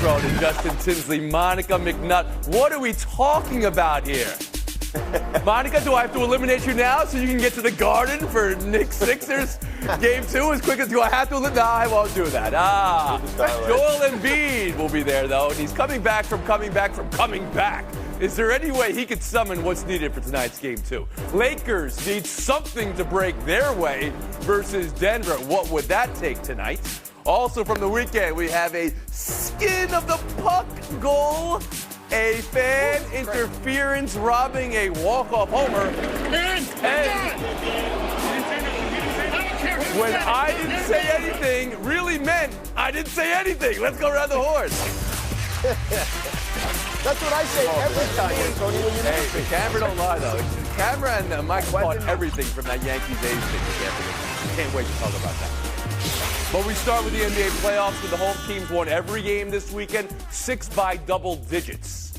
Cronin, Justin Tinsley, Monica McNutt. What are we talking about here? Monica, do I have to eliminate you now so you can get to the Garden for Knicks Sixers Game 2 as quick as do I have to eliminate? No, I won't do that. Joel Embiid will be there, though, and he's coming back. Is there any way he could summon what's needed for tonight's Game 2? Lakers need something to break their way versus Denver. What would that take tonight? Also from the weekend, we have a skin of the puck goal. A fan interference robbing a walk-off homer. And when I didn't say anything, really meant I didn't say anything. Let's go around the horn. That's what I say every time, Tony. Hey, the camera don't lie, though. The camera and Mike caught everything from that Yankees A's thing. Can't wait to talk about that. But we start with the NBA playoffs, where the home teams won every game this weekend, 6 by double digits.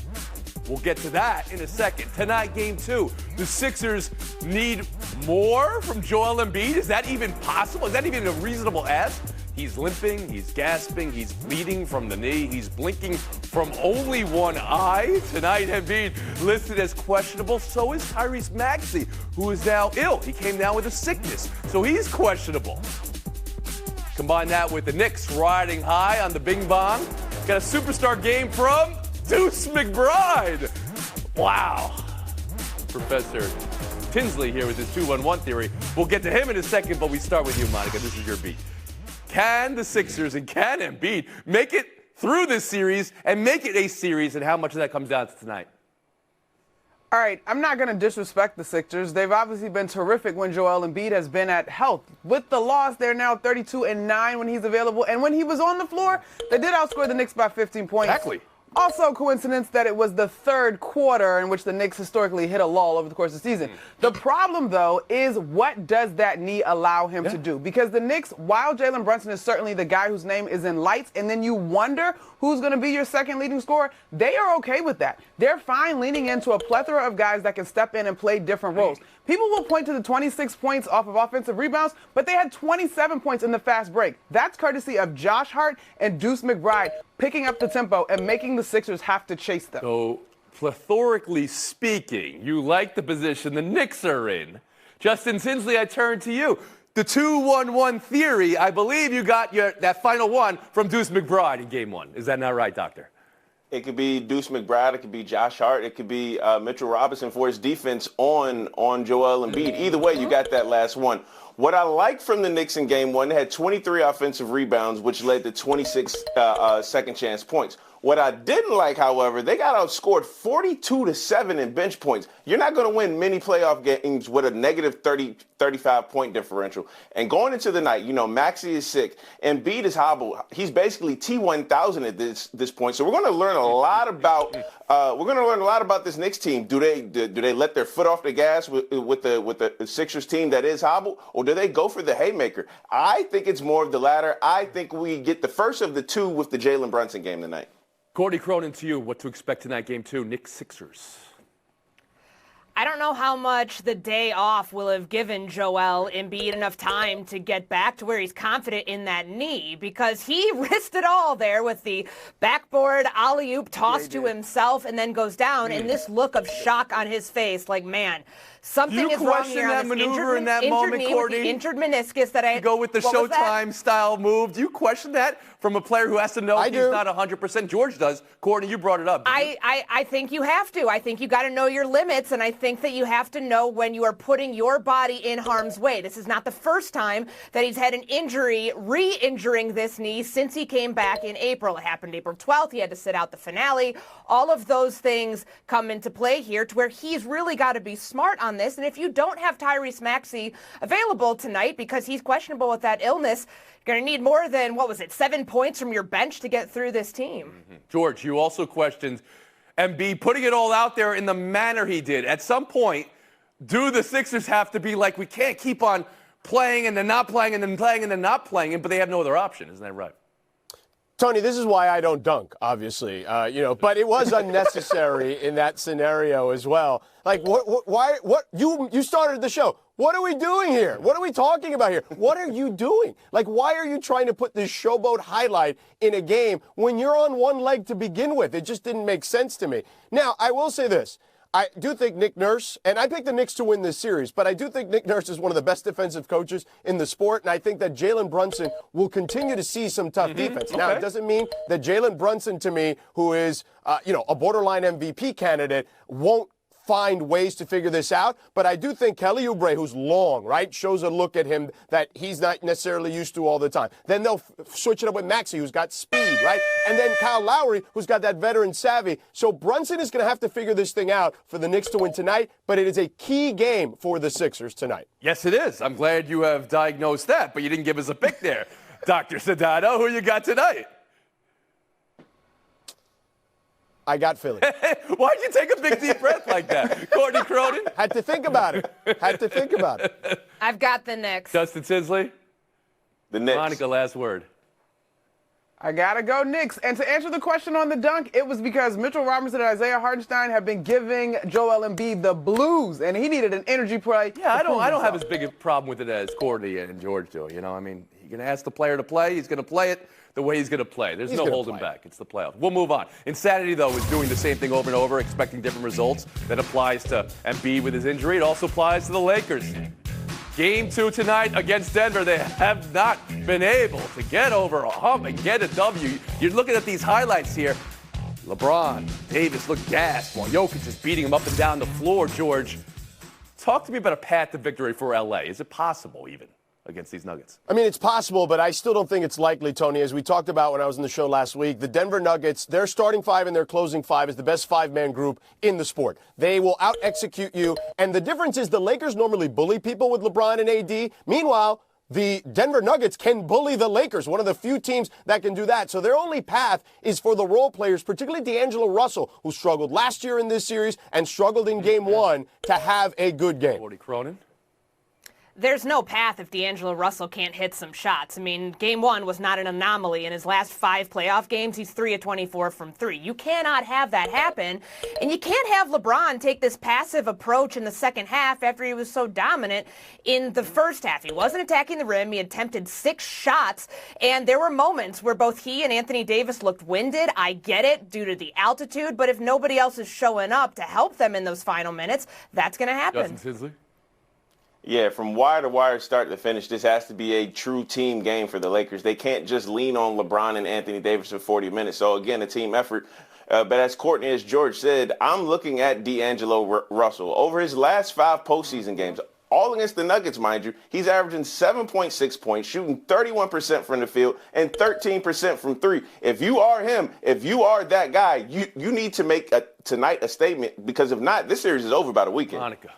We'll get to that in a second. Tonight, Game 2, the Sixers need more from Joel Embiid. Is that even possible? Is that even a reasonable ask? He's limping, he's gasping, he's bleeding from the knee, he's blinking from only one eye. Tonight, Embiid listed as questionable. So is Tyrese Maxey, who is now ill. He came down with a sickness, so he's questionable. Combine that with the Knicks riding high on the Bing Bong. Got a superstar game from Deuce McBride. Wow. Professor Tinsley here with his 2-1-1 theory. We'll get to him in a second, but we start with you, Monica. This is your beat. Can the Sixers and can Embiid make it through this series and make it a series, and how much of that comes down to tonight? All right, I'm not going to disrespect the Sixers. They've obviously been terrific when Joel Embiid has been at health. With the loss, they're now 32-9 when he's available. And when he was on the floor, they did outscore the Knicks by 15 points. Exactly. Also, coincidence that it was the third quarter in which the Knicks historically hit a lull over the course of the season. The problem, though, is what does that knee allow him to do? Because the Knicks, while Jalen Brunson is certainly the guy whose name is in lights, and then you wonder who's going to be your second leading scorer, they are okay with that. They're fine leaning into a plethora of guys that can step in and play different roles. People will point to the 26 points off of offensive rebounds, but they had 27 points in the fast break. That's courtesy of Josh Hart and Deuce McBride picking up the tempo and making the Sixers have to chase them. So, plethorically speaking, you like the position the Knicks are in. Justin Tinsley, I turn to you. The 2-1-1 theory, I believe you got that final one from Deuce McBride in Game 1. Is that not right, Doctor? It could be Deuce McBride. It could be Josh Hart. It could be Mitchell Robinson for his defense on Joel Embiid. Either way, you got that last one. What I like from the Knicks in Game 1, they had 23 offensive rebounds, which led to 26 second chance points. What I didn't like, however, they got outscored 42-7 in bench points. You're not going to win many playoff games with a negative 35-point differential. And going into the night, Maxey is sick. Embiid is hobbled. He's basically T1000 at this point. So we're going to learn a lot about this Knicks team. Do they let their foot off the gas with the Sixers team that is hobbled, or do they go for the haymaker? I think it's more of the latter. I think we get the first of the two with the Jalen Brunson game tonight. Courtney Cronin, to you, what to expect tonight, Game 2, Knicks Sixers. I don't know how much the day off will have given Joel Embiid enough time to get back to where he's confident in that knee, because he risked it all there with the backboard alley-oop toss to himself and then goes down, and this look of shock on his face, like, man, something is wrong here on this injured meniscus that I go with the Showtime style move. Do you question that from a player who has to know he's not 100%? George does. Courtney, you brought it up. I think you have to. I think you got to know your limits, and I think that you have to know when you are putting your body in harm's way. This is not the first time that he's had an injury, re-injuring this knee since he came back in April. It happened April 12th. He had to sit out the finale. All of those things come into play here to where he's really got to be smart on this. And if you don't have Tyrese Maxey available tonight because he's questionable with that illness, you're going to need more than, 7 points from your bench to get through this team. George, you also questioned Embiid putting it all out there in the manner he did. At some point, do the Sixers have to be like, we can't keep on playing and then not playing and then playing and then not playing, but they have no other option. Isn't that right? Tony, this is why I don't dunk, obviously, but it was unnecessary in that scenario as well. Like, you started the show. What are we doing here? What are we talking about here? What are you doing? Like, why are you trying to put this showboat highlight in a game when you're on one leg to begin with? It just didn't make sense to me. Now, I will say this. I do think Nick Nurse, and I picked the Knicks to win this series, but I do think Nick Nurse is one of the best defensive coaches in the sport, and I think that Jalen Brunson will continue to see some tough defense. Now, it doesn't mean that Jalen Brunson, to me, who is, a borderline MVP candidate, won't find ways to figure this out. But I do think Kelly Oubre, who's long, right, shows a look at him that he's not necessarily used to all the time. Then they'll switch it up with Maxey, who's got speed, right? And then Kyle Lowry, who's got that veteran savvy. So Brunson is going to have to figure this thing out for the Knicks to win tonight, but it is a key game for the Sixers tonight. Yes, it is. I'm glad you have diagnosed that, but you didn't give us a pick there. Dr. Sedano, who you got tonight? I got Philly. Why'd you take a big deep breath like that? Courtney Cronin? Had to think about it. I've got the Knicks. Justin Tinsley? The Knicks. Monica, last word. I gotta go Knicks. And to answer the question on the dunk, it was because Mitchell Robinson and Isaiah Hartenstein have been giving Joel Embiid the blues, and he needed an energy play. Yeah, I don't have as big a problem with it as Courtney and George do. You know, I mean, you're going to ask the player to play. He's going to play it the way he's going to play. There's no holding back. It's the playoffs. We'll move on. Insanity, though, is doing the same thing over and over, expecting different results. That applies to Embiid with his injury. It also applies to the Lakers. Game 2 tonight against Denver. They have not been able to get over a hump and get a W. You're looking at these highlights here. LeBron, Davis look gassed while Jokic is beating him up and down the floor, George. Talk to me about a path to victory for L.A. Is it possible even against these Nuggets? I mean, it's possible, but I still don't think it's likely, Tony. As we talked about when I was in the show last week, the Denver Nuggets, their starting five and their closing five is the best five-man group in the sport. They will out-execute you. And the difference is the Lakers normally bully people with LeBron and AD. Meanwhile, the Denver Nuggets can bully the Lakers, one of the few teams that can do that. So their only path is for the role players, particularly D'Angelo Russell, who struggled last year in this series and struggled in Game 1, to have a good game. Courtney Cronin? There's no path if D'Angelo Russell can't hit some shots. I mean, Game 1 was not an anomaly. In his last 5 playoff games, he's 3 of 24 from 3. You cannot have that happen. And you can't have LeBron take this passive approach in the second half after he was so dominant in the first half. He wasn't attacking the rim. He attempted 6 shots. And there were moments where both he and Anthony Davis looked winded. I get it due to the altitude. But if nobody else is showing up to help them in those final minutes, that's going to happen. Justin Tinsley? Yeah, from wire to wire, start to finish, this has to be a true team game for the Lakers. They can't just lean on LeBron and Anthony Davis for 40 minutes. So, again, a team effort. But as Courtney, as George said, I'm looking at D'Angelo Russell. Over his last 5 postseason games, all against the Nuggets, mind you, he's averaging 7.6 points, shooting 31% from the field and 13% from 3. If you are him, if you are that guy, you need to make tonight a statement, because if not, this series is over by the weekend. Monica.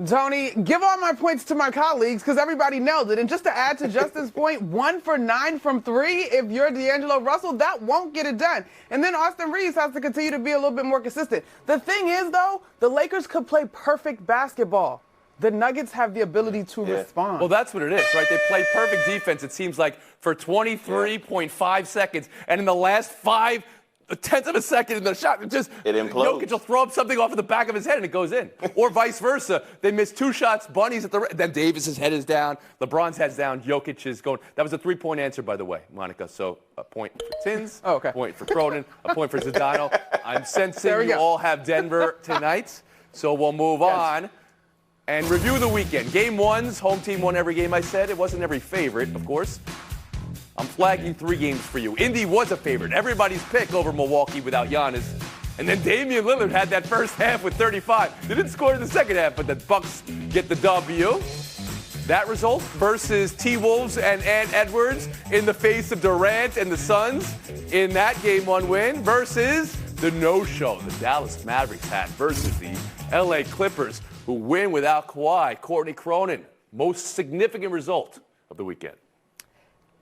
Tony, give all my points to my colleagues because everybody nailed it. And just to add to Justin's point, 1 for 9 from 3, if you're D'Angelo Russell, that won't get it done. And then Austin Reeves has to continue to be a little bit more consistent. The thing is, though, the Lakers could play perfect basketball. The Nuggets have the ability to respond. Well, that's what it is, right? They play perfect defense, it seems like, for 23.5 seconds. And in the last 5 tenths of a second in the shot, it implodes. Jokic will throw up something off of the back of his head and it goes in. Or vice versa. They miss 2 shots, Bunny's at the then Davis's head is down, LeBron's head's down, Jokic is going. That was a 3-point answer, by the way, Monica. So a point for Tins, a point for Cronin, a point for Zdano. I'm sensing you all have Denver tonight, so we'll move on and review the weekend. Game 1's home team won every game, I said. It wasn't every favorite, of course. I'm flagging 3 games for you. Indy was a favorite. Everybody's pick over Milwaukee without Giannis. And then Damian Lillard had that first half with 35. They didn't score in the second half, but the Bucks get the W. That result versus T-Wolves and Ant Edwards in the face of Durant and the Suns in that Game 1 win versus the no-show the Dallas Mavericks had versus the LA Clippers, who win without Kawhi. Courtney Cronin, most significant result of the weekend.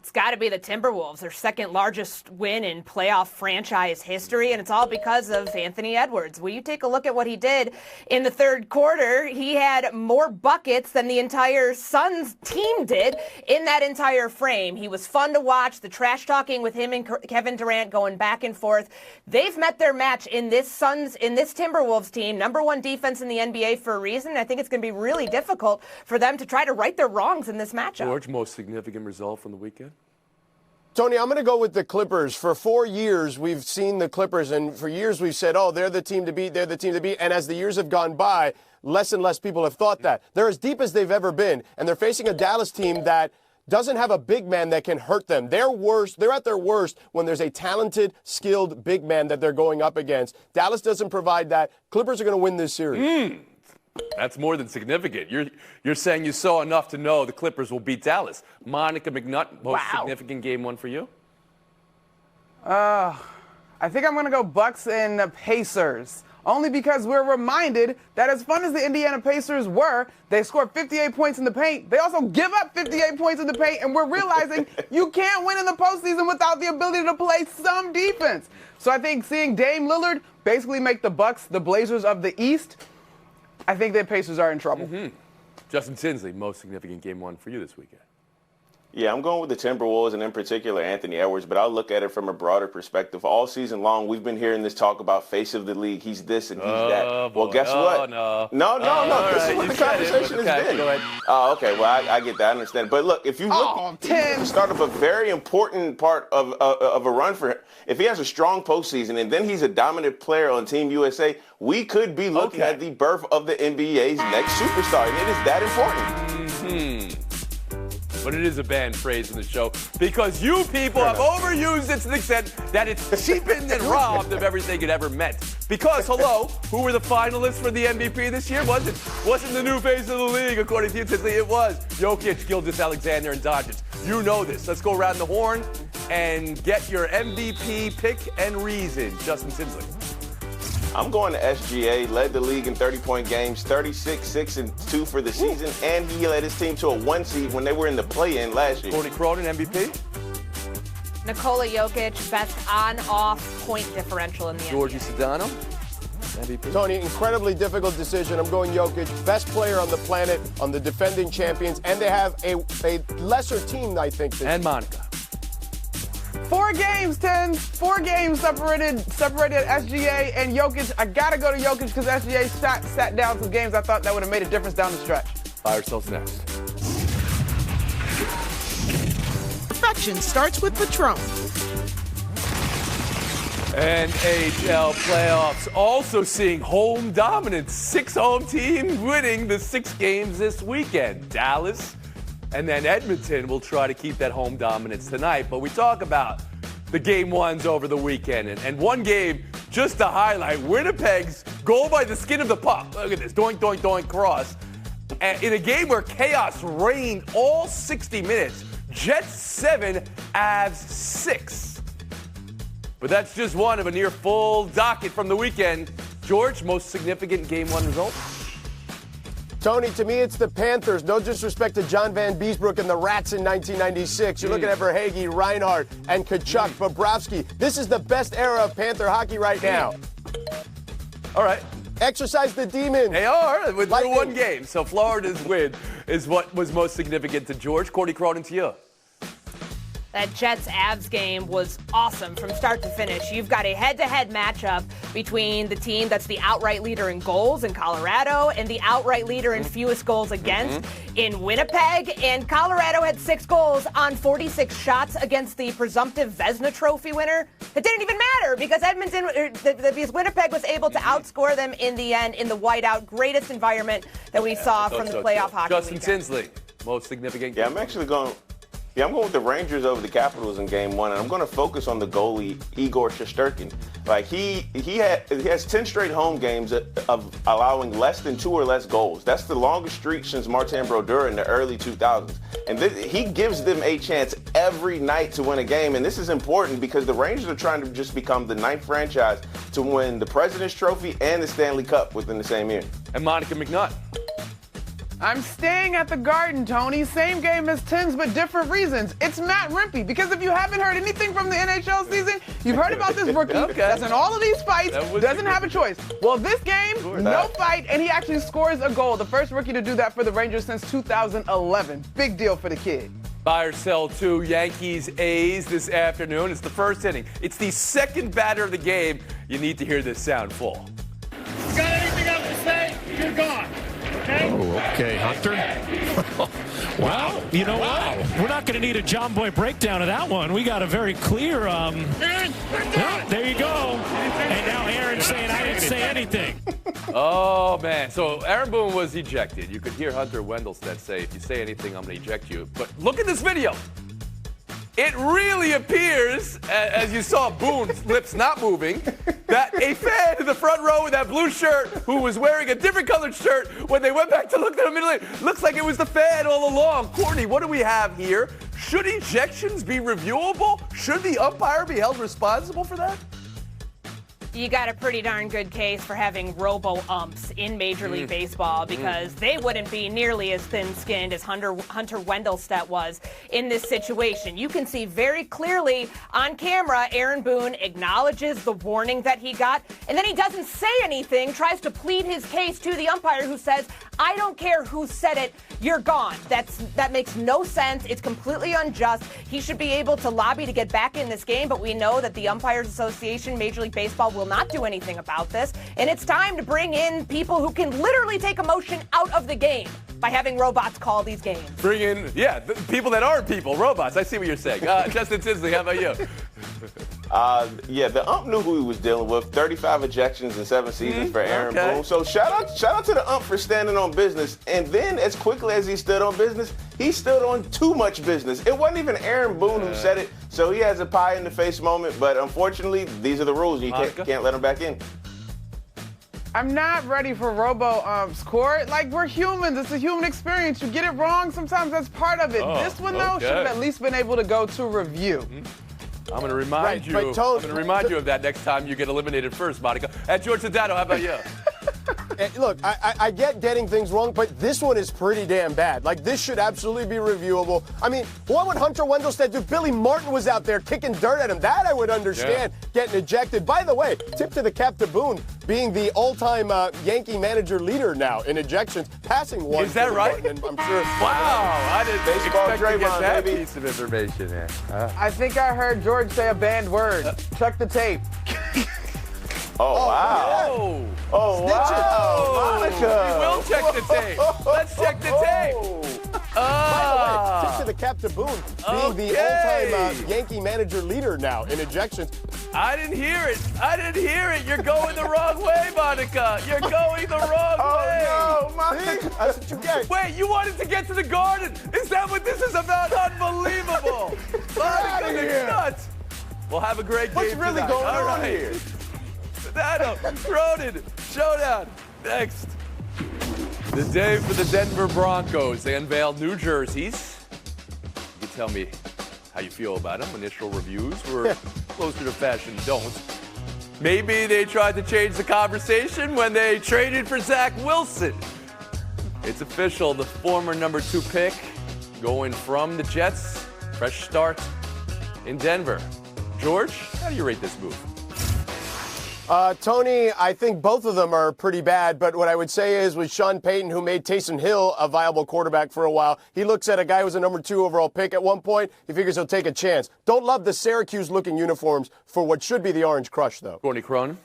It's got to be the Timberwolves, their second largest win in playoff franchise history, and it's all because of Anthony Edwards. Will you take a look at what he did in the third quarter? He had more buckets than the entire Suns team did in that entire frame. He was fun to watch, the trash talking with him and Kevin Durant going back and forth. They've met their match in this Timberwolves team, number one defense in the NBA for a reason. I think it's going to be really difficult for them to try to right their wrongs in this matchup. George, most significant result from the weekend? Tony, I'm going to go with the Clippers. For 4 years, we've seen the Clippers, and for years we've said, oh, they're the team to beat, they're the team to beat. And as the years have gone by, less and less people have thought that. They're as deep as they've ever been, and they're facing a Dallas team that doesn't have a big man that can hurt them. They're at their worst when there's a talented, skilled big man that they're going up against. Dallas doesn't provide that. Clippers are going to win this series. That's more than significant. You're saying you saw enough to know the Clippers will beat Dallas. Monica McNutt, most significant game one for you? I think I'm going to go Bucks and Pacers. Only because we're reminded that as fun as the Indiana Pacers were, they scored 58 points in the paint. They also give up 58 points in the paint, and we're realizing you can't win in the postseason without the ability to play some defense. So I think seeing Dame Lillard basically make the Bucks the Blazers of the East, I think the Pacers are in trouble. Justin Tinsley, most significant game one for you this weekend? Yeah, I'm going with the Timberwolves and in particular Anthony Edwards, but I'll look at it from a broader perspective. All season long, we've been hearing this talk about face of the league. He's this and he's that. Well, guess what? No. This is what the conversation has been. Go ahead. Oh, okay. Well, I get that. I understand. But look, if you look, the start of a very important part of a run for him. If he has a strong postseason and then he's a dominant player on Team USA, we could be looking at the birth of the NBA's next superstar, and it is that important. But it is a banned phrase in the show because you people have overused it to the extent that it's cheapened and robbed of everything it ever meant. Because, hello, who were the finalists for the MVP this year? Wasn't the new face of the league, according to you, Tinsley? It was Jokic, Gilgeous-Alexander, and Doncic. You know this. Let's go around the horn and get your MVP pick and reason. Justin Tinsley. I'm going to SGA, led the league in 30-point games, 36, 6, and 2 for the season, and he led his team to a 1 seed when they were in the play-in last year. Courtney Cronin, MVP? Nikola Jokic, best on-off point differential in the NBA. Georgie Sedano, MVP? Tony, incredibly difficult decision. I'm going Jokic, best player on the planet, on the defending champions, and they have a lesser team, I think. And Monica. 4 games, 10. 4 games separated SGA and Jokic. I got to go to Jokic because SGA sat down some games I thought that would have made a difference down the stretch. Fire yourselves next. Perfection starts with Patron. NHL playoffs also seeing home dominance. 6 home teams winning the 6 games this weekend. Dallas and then Edmonton will try to keep that home dominance tonight. But we talk about the game ones over the weekend. And one game, just to highlight, Winnipeg's goal by the skin of the puck. Look at this, doink, doink, doink, cross. And in a game where chaos reigned all 60 minutes, Jets 7, Avs 6. But that's just one of a near full docket from the weekend. George, most significant game one result? Tony, to me, it's the Panthers. No disrespect to John Van Beesbrook and the Rats in 1996. You're looking at Verhaeghe, Reinhart, and Tkachuk, Bobrovsky. This is the best era of Panther hockey right now. All right. Exercise the demon. They are. Through one game. So Florida's win is what was most significant to George. Courtney Cronin to you. That Jets-Avs game was awesome from start to finish. You've got a head-to-head matchup between the team that's the outright leader in goals in Colorado and the outright leader in fewest goals against in Winnipeg. And Colorado had 6 goals on 46 shots against the presumptive Vezina Trophy winner. It didn't even matter because because Winnipeg was able to outscore them in the end in the whiteout. Greatest environment that we saw from the playoff hockey Justin weekend. Tinsley, most significant. Yeah, I'm going with the Rangers over the Capitals in Game 1, and I'm going to focus on the goalie, Igor Shesterkin. Like, he has 10 straight home games of allowing less than 2 or less goals. That's the longest streak since Martin Brodeur in the early 2000s. And he gives them a chance every night to win a game, and this is important because the Rangers are trying to just become the 9th franchise to win the President's Trophy and the Stanley Cup within the same year. And Monica McNutt. I'm staying at the Garden, Tony. Same game as Tim's, but different reasons. It's Matt Rempe, because if you haven't heard anything from the NHL season, you've heard about this rookie that's in all of these fights, doesn't have a choice. Well, this game, no fight, and he actually scores a goal. The first rookie to do that for the Rangers since 2011. Big deal for the kid. Buy or sell 2, Yankees A's this afternoon. It's the first inning. It's the second batter of the game. You need to hear this sound full. You got anything else to say? You're gone. Okay? Oh, okay, Hunter. Wow. You know what? We're not going to need a John Boy breakdown of that one. We got a very clear. There you go. And now Aaron's saying I didn't say anything. Oh, man. So Aaron Boone was ejected. You could hear Hunter Wendelstedt say, if you say anything, I'm going to eject you. But look at this video. It really appears, as you saw Boone's lips not moving, that a fan in the front row with that blue shirt who was wearing a different colored shirt when they went back to look at him immediately, looks like it was the fan all along. Courtney, what do we have here? Should ejections be reviewable? Should the umpire be held responsible for that? You got a pretty darn good case for having robo-umps in Major League Baseball because they wouldn't be nearly as thin-skinned as Hunter Wendelstedt was in this situation. You can see very clearly on camera, Aaron Boone acknowledges the warning that he got, and then he doesn't say anything, tries to plead his case to the umpire who says, I don't care who said it, you're gone. That makes no sense. It's completely unjust. He should be able to lobby to get back in this game, but we know that the Umpires Association, Major League Baseball, will not do anything about this. And it's time to bring in people who can literally take emotion out of the game by having robots call these games. Bring in, people that aren't people, robots. I see what you're saying. Justin Tinsley, how about you? The ump knew who he was dealing with. 35 ejections in 7 seasons for Aaron Boone. So shout out to the ump for standing on business. And then as quickly as he stood on business, he stood on too much business. It wasn't even Aaron Boone who said it. So he has a pie in the face moment. But unfortunately, these are the rules. You can't let him back in. I'm not ready for robo-umps, Court. Like, we're humans. It's a human experience. You get it wrong. Sometimes that's part of it. This one, though, should have at least been able to go to review. I'm going to remind you. I'm going to remind you of that next time you get eliminated first, Monica. And George Sedano, how about you? Look, I get getting things wrong, but this one is pretty damn bad. Like, this should absolutely be reviewable. I mean, what would Hunter Wendelstedt do? Billy Martin was out there kicking dirt at him. That I would understand getting ejected. By the way, tip to the cap to Boone being the all-time Yankee manager leader now in ejections, passing one. Is that right? Martin, and I'm sure. Wow, I didn't expect to get that baby. piece of information there. I think I heard George say a banned word. Check the tape. Oh, wow. Oh, Oh, wow. Monica. we will check the tape. Let's check the tape. By the way, tip to the cap to Boone being the all-time Yankee manager leader now in ejections. I didn't hear it. You're going the wrong way, Monica. You're going the wrong way. Oh, no, Monica. That's what you get. Wait, you wanted to get to the Garden? Is that what this is about? Unbelievable. Monica, you're nuts. We'll have a great game What's really tonight. going All on right. here? Sedano, Cronin, showdown. Next. The day for the Denver Broncos. They unveiled new jerseys. You can tell me how you feel about them. Initial reviews were closer to fashion don't. Maybe they tried to change the conversation when they traded for Zach Wilson. It's official. The former number 2 pick going from the Jets. Fresh start in Denver. George, how do you rate this move? Tony, I think both of them are pretty bad, but what I would say is with Sean Payton, who made Taysom Hill a viable quarterback for a while, he looks at a guy who was a number 2 overall pick at one point, he figures he'll take a chance. Don't love the Syracuse-looking uniforms for what should be the Orange Crush, though. Courtney Cronin?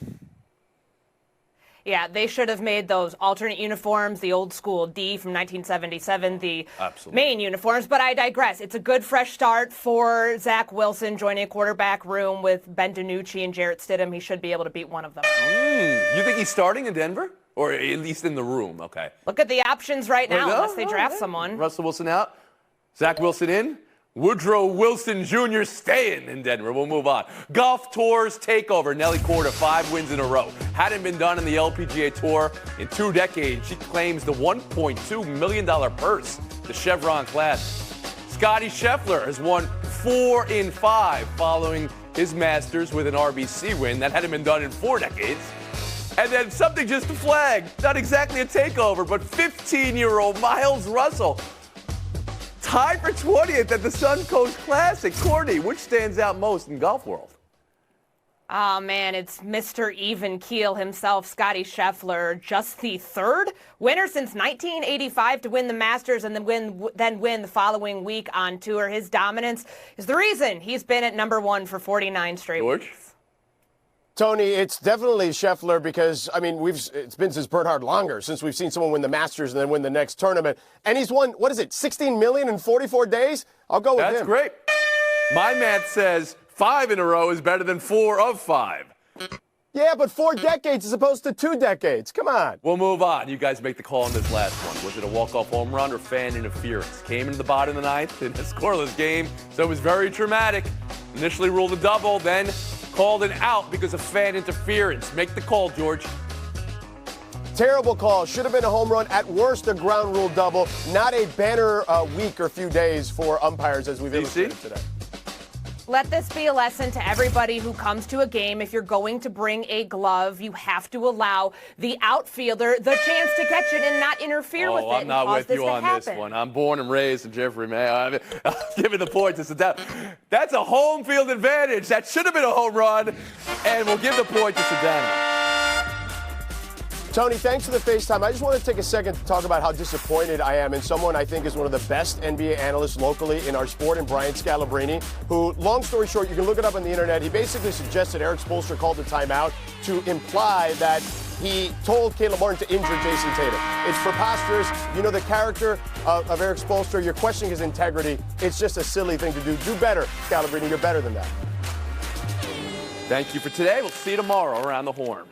Yeah, they should have made those alternate uniforms, the old school D from 1977, the main uniforms. But I digress. It's a good fresh start for Zach Wilson joining a quarterback room with Ben DiNucci and Jarrett Stidham. He should be able to beat one of them. You think he's starting in Denver? Or at least in the room? Okay. Look at the options right now, unless they draft someone. Russell Wilson out. Zach Wilson in. Woodrow Wilson Jr. staying in Denver. We'll move on. Golf Tour's takeover. Nelly Korda, 5 wins in a row. Hadn't been done in the LPGA Tour in 2 decades. She claims the $1.2 million purse, the Chevron class. Scotty Scheffler has won 4 in 5 following his Masters with an RBC win. That hadn't been done in 4 decades. And then something just a flag. Not exactly a takeover, but 15-year-old Miles Russell. Tied for 20th at the Suncoast Classic. Courtney, which stands out most in golf world? Oh, man, it's Mr. Even Keel himself, Scotty Scheffler, just the third winner since 1985 to win the Masters and then win the following week on tour. His dominance is the reason he's been at number one for 49 straight George? weeks. Tony, it's definitely Scheffler because, I mean, it's been since Bernhard Langer, since we've seen someone win the Masters and then win the next tournament. And he's won, what is it, 16 million in 44 days? I'll go with him. That's great. My math says 5 in a row is better than 4 of 5. Yeah, but 4 decades as opposed to 2 decades. Come on. We'll move on. You guys make the call on this last one. Was it a walk-off home run or fan interference? Came into the bottom of the ninth in a scoreless game, so it was very dramatic. Initially ruled a double, then called an out because of fan interference. Make the call, George. Terrible call. Should have been a home run. At worst, a ground rule double. Not a banner week or few days for umpires as we've illustrated today. Let this be a lesson to everybody who comes to a game. If you're going to bring a glove, you have to allow the outfielder the chance to catch it and not interfere with it. I'm not with you on this one. I'm born and raised in Jeffrey Mayo. I'll give you the point to Sedano. That's a home field advantage. That should have been a home run, and we'll give the point to Sedano. Tony, thanks for the FaceTime. I just want to take a second to talk about how disappointed I am in someone I think is one of the best NBA analysts locally in our sport, in Brian Scalabrine, who, long story short, you can look it up on the internet. He basically suggested Eric Spoelstra called a timeout to imply that he told Caleb Martin to injure Jason Tatum. It's preposterous. You know the character of Eric Spoelstra. You're questioning his integrity. It's just a silly thing to do. Do better, Scalabrine. You're better than that. Thank you for today. We'll see you tomorrow around the horn.